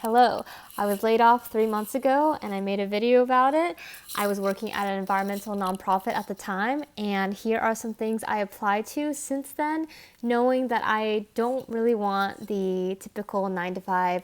Hello, I was laid off 3 months ago and I made a video about it. I was working at an environmental nonprofit at the time, and here are some things I applied to since then, knowing that I don't really want the typical 9 to 5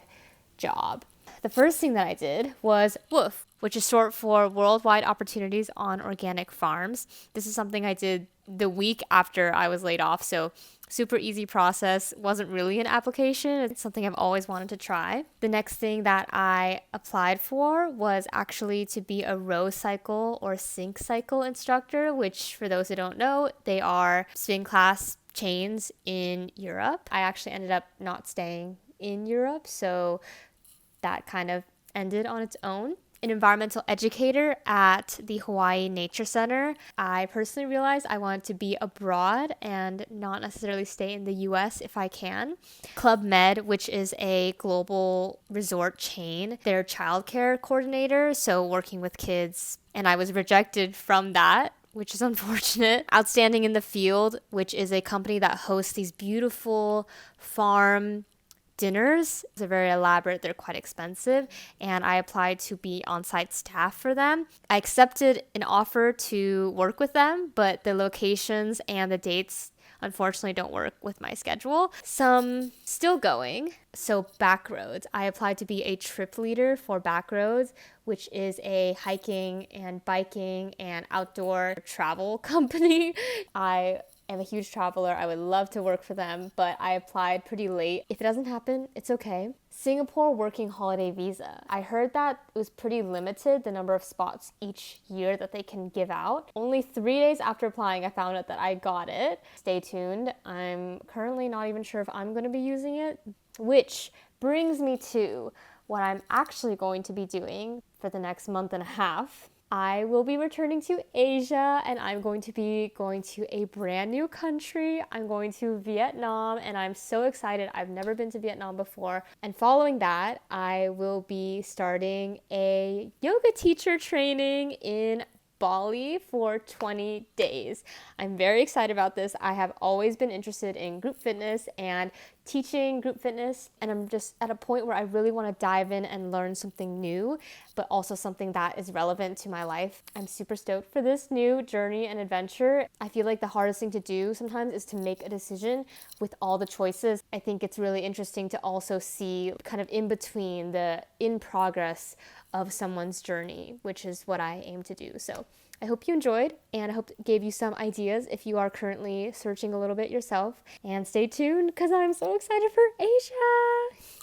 job. The first thing that I did was WOOF, which is short for Worldwide Opportunities on Organic Farms. This is something I did the week after I was laid off, so super easy process. Wasn't really an application. It's something I've always wanted to try. The next thing that I applied for was actually to be a row cycle or sync cycle instructor, which for those who don't know, they are spin class chains in Europe. I actually ended up not staying in Europe, so that kind of ended on its own. An environmental educator at the Hawaii Nature Center. I personally realized I wanted to be abroad and not necessarily stay in the US if I can. Club Med, which is a global resort chain, their childcare coordinator, so working with kids, and I was rejected from that, which is unfortunate. Outstanding in the Field, which is a company that hosts these beautiful farm dinners. They're very elaborate, they're quite expensive, and I applied to be on-site staff for them. I accepted an offer to work with them, but the locations and the dates unfortunately don't work with my schedule. Some still going. So Backroads. I applied to be a trip leader for Backroads, which is a hiking and biking and outdoor travel company. I am a huge traveler. I would love to work for them, but I applied pretty late. If it doesn't happen, it's okay. Singapore working holiday visa. I heard that it was pretty limited, the number of spots each year that they can give out. Only 3 days after applying, I found out that I got it. Stay tuned. I'm currently not even sure if I'm going to be using it, which brings me to what I'm actually going to be doing for the next month and a half. I will be returning to Asia, and I'm going to be going to a brand new country. I'm going to Vietnam, and I'm so excited. I've never been to Vietnam before. And following that, I will be starting a yoga teacher training in Bali for 20 days. I'm very excited about this. I have always been interested in group fitness and teaching group fitness, and I'm just at a point where I really want to dive in and learn something new, but also something that is relevant to my life. I'm super stoked for this new journey and adventure. I feel like the hardest thing to do sometimes is to make a decision with all the choices. I think it's really interesting to also see kind of in between the in progress of someone's journey, which is what I aim to do. So I hope you enjoyed, and I hope it gave you some ideas if you are currently searching a little bit yourself. And stay tuned because I'm so excited for Asia.